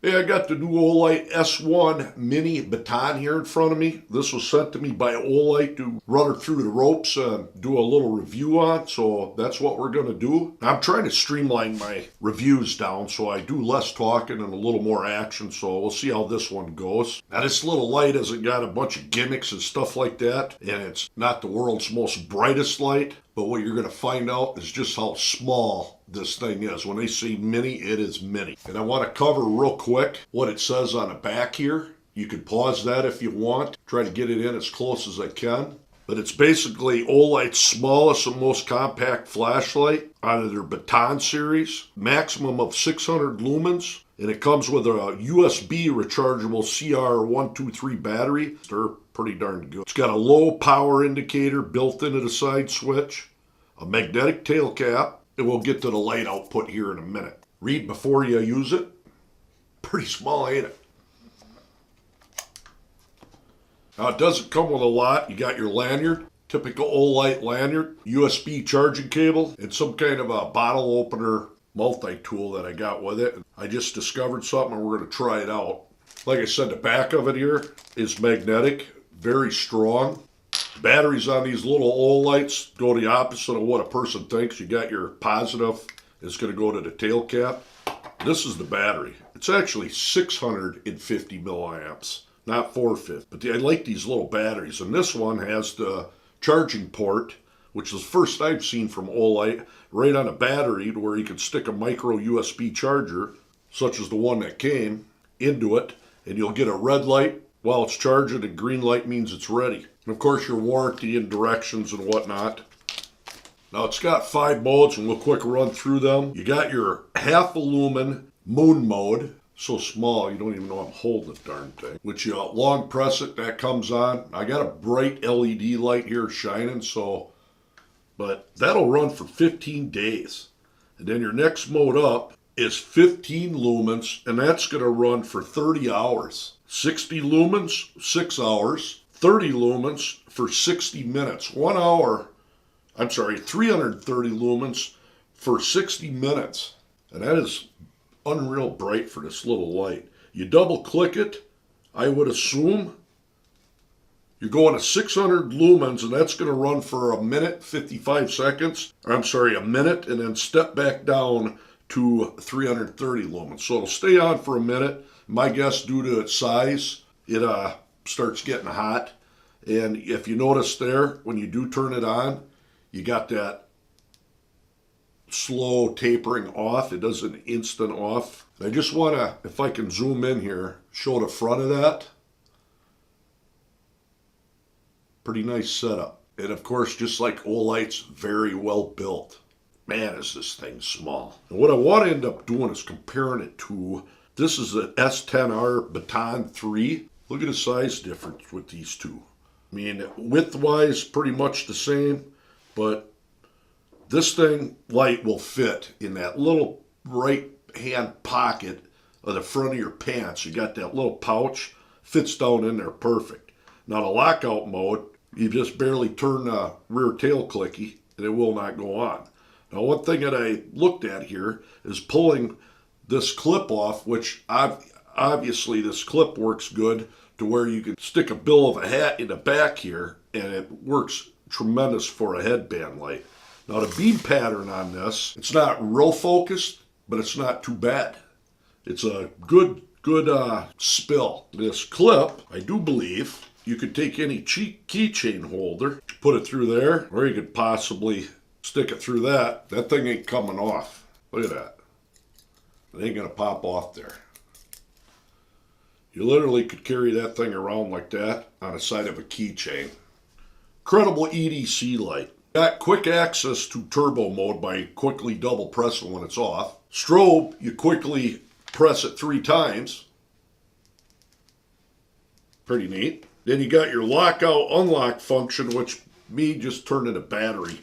Hey, I got the new Olight S1 mini baton here in front of me. This was sent to me by Olight to run her through the ropes and do a little review on, so that's what we're going to do. I'm trying to streamline my reviews down so I do less talking and a little more action, so we'll see how this one goes. Now, this little light hasn't got a bunch of gimmicks and stuff like that, and it's not the world's most brightest light, but what you're going to find out is just how small this thing is. When they say mini, it is mini. And I want to cover real quick what it says on the back here. You can pause that if you want. Try to get it in as close as I can. But it's basically Olight's smallest and most compact flashlight out of their Baton series. Maximum of 600 lumens. And it comes with a USB rechargeable CR123 battery. They're pretty darn good. It's got a low power indicator built into the side switch, a magnetic tail cap, and we'll get to the light output here in a minute. Read before you use it. Pretty small, ain't it? Now, it doesn't come with a lot. You got your lanyard, typical Olight lanyard, USB charging cable, and some kind of a bottle opener multi-tool that I got with it. I just discovered something and we're going to try it out. Like I said, the back of it here is magnetic, very strong. Batteries on these little Olights go the opposite of what a person thinks. You got your positive, it's going to go to the tail cap. This is the battery. It's actually 650 milliamps, not 450. But I like these little batteries. And this one has the charging port, which is the first I've seen from Olight, right on a battery to where you can stick a micro USB charger, such as the one that came, into it. And you'll get a red light while it's charging, and green light means it's ready. And of course your warranty and directions and whatnot. Now it's got 5 modes and we'll quick run through them. You got your half a lumen moon mode. So small you don't even know I'm holding the darn thing. Which you long press it, that comes on. I got a bright LED light here shining, but that'll run for 15 days. And then your next mode up is 15 lumens, and that's going to run for 30 hours. 60 lumens, 6 hours. 30 lumens for 60 minutes. 330 lumens for 60 minutes. And that is unreal bright for this little light. You double click it, I would assume you're going to 600 lumens, and that's going to run for a minute, 55 seconds. A minute, and then step back down to 330 lumens. So it'll stay on for a minute. My guess, due to its size, it starts getting hot. And if you notice there, when you do turn it on, you got that slow tapering off. It does an instant off. I just want to, if I can zoom in here, show the front of that. Pretty nice setup. And of course, just like Olight's, very well built. Man, is this thing small. And what I want to end up doing is comparing it to, this is an S10R Baton 3. Look at the size difference with these two. I mean, width-wise, pretty much the same, but this thing light will fit in that little right-hand pocket of the front of your pants. You got that little pouch, fits down in there perfect. Now the lockout mode, you just barely turn the rear tail clicky and it will not go on. Now one thing that I looked at here is pulling this clip off, which obviously this clip works good to where you can stick a bill of a hat in the back here, and it works tremendous for a headband light. Now the beam pattern on this, it's not real focused, but it's not too bad. It's a good spill. This clip, I do believe, you could take any keychain holder, put it through there, or you could possibly stick it through that. That thing ain't coming off. Look at that. It ain't gonna pop off there. You literally could carry that thing around like that on the side of a keychain. Incredible EDC light. Got quick access to turbo mode by quickly double pressing when it's off. Strobe, you quickly press it 3 times. Pretty neat. Then you got your lockout unlock function, which me just turning a battery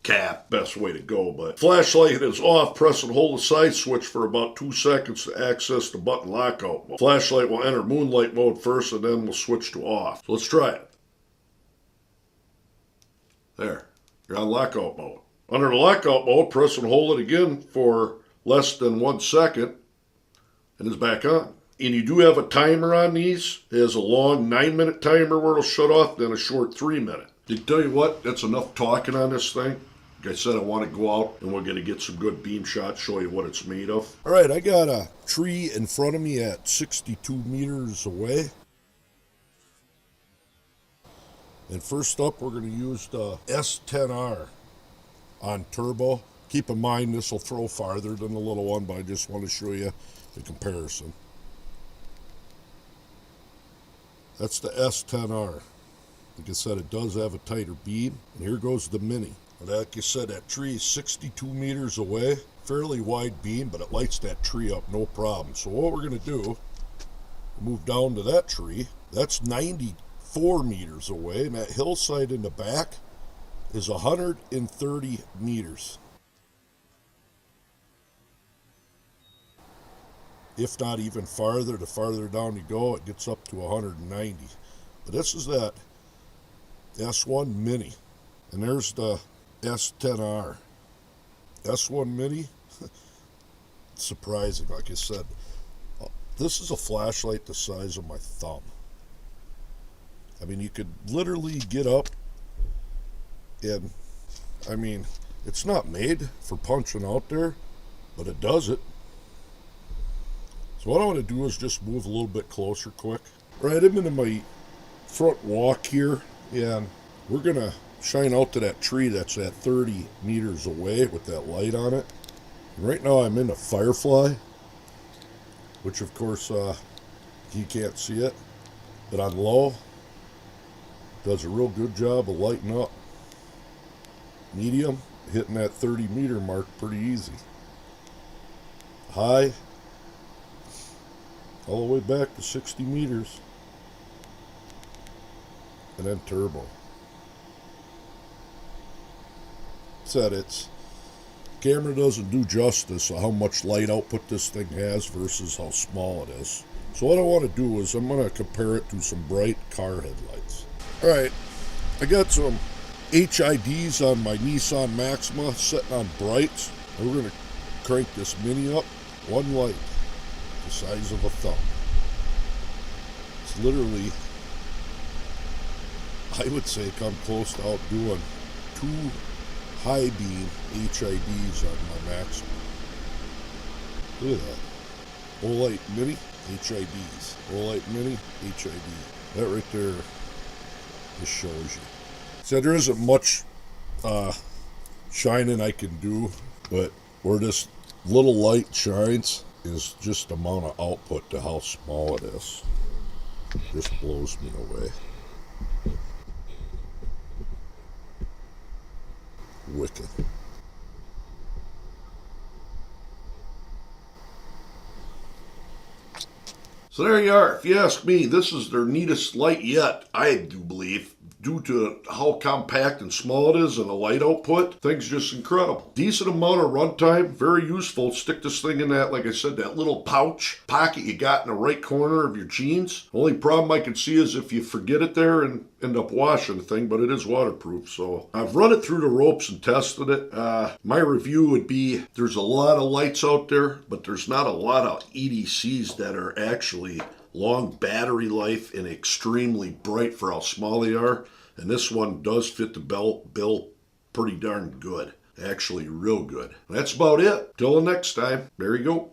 cap, best way to go. But flashlight is off, press and hold the side switch for about 2 seconds to access the button lockout mode. Flashlight will enter moonlight mode first, and then we'll switch to off. So let's try it. There, you're on lockout mode. Under the lockout mode, press and hold it again for less than 1 second, and it's back on. And you do have a timer on these. It has a long 9-minute timer where it'll shut off, then a short 3-minute. To tell you what, that's enough talking on this thing. Like I said, I want to go out and we're going to get some good beam shots, show you what it's made of. All right, I got a tree in front of me at 62 meters away. And first up, we're going to use the S10R on turbo. Keep in mind, this will throw farther than the little one, but I just want to show you the comparison. That's the S10R. Like I said, it does have a tighter beam. And here goes the Mini. And like I said, that tree is 62 meters away. Fairly wide beam, but it lights that tree up no problem. So what we're going to do, move down to that tree. That's 94 meters away. And that hillside in the back is 130 meters. If not even farther, the farther down you go, it gets up to 190. But this is that S1 Mini. And there's the S10R. S1 Mini, surprising, like I said. This is a flashlight the size of my thumb. I mean, you could literally get up and, I mean, it's not made for punching out there, but it does it. So what I want to do is just move a little bit closer quick. Right, I'm into my front walk here, and we're going to shine out to that tree that's at 30 meters away with that light on it. And right now I'm in a Firefly, which of course you can't see it, but on low, does a real good job of lighting up. Medium, hitting that 30 meter mark pretty easy. High, all the way back to 60 meters. And then turbo. Said its camera doesn't do justice to how much light output this thing has versus how small it is. So what I want to do is I'm going to compare it to some bright car headlights. Alright, I got some HIDs on my Nissan Maxima setting on brights. And we're going to crank this Mini up one light, the size of a thumb. It's literally, I would say, come close to outdoing 2 high beam HIDs on my Maxima. Look at that. Olight Mini HIDs. Olight Mini HID. That right there just shows you. So there isn't much shining I can do, but where this little light shines is just the amount of output to how small it is. Just blows me away. Wicked. So there you are. If you ask me, this is their neatest light yet, I do believe. Due to how compact and small it is and the light output, thing's just incredible. Decent amount of runtime, very useful. Stick this thing in that, like I said, that little pocket you got in the right corner of your jeans. Only problem I can see is if you forget it there and end up washing the thing, but it is waterproof. So I've run it through the ropes and tested it. My review would be there's a lot of lights out there, but there's not a lot of EDCs that are actually long battery life and extremely bright for how small they are. And this one does fit the bill pretty darn good. Actually, real good. That's about it. Till the next time. There you go.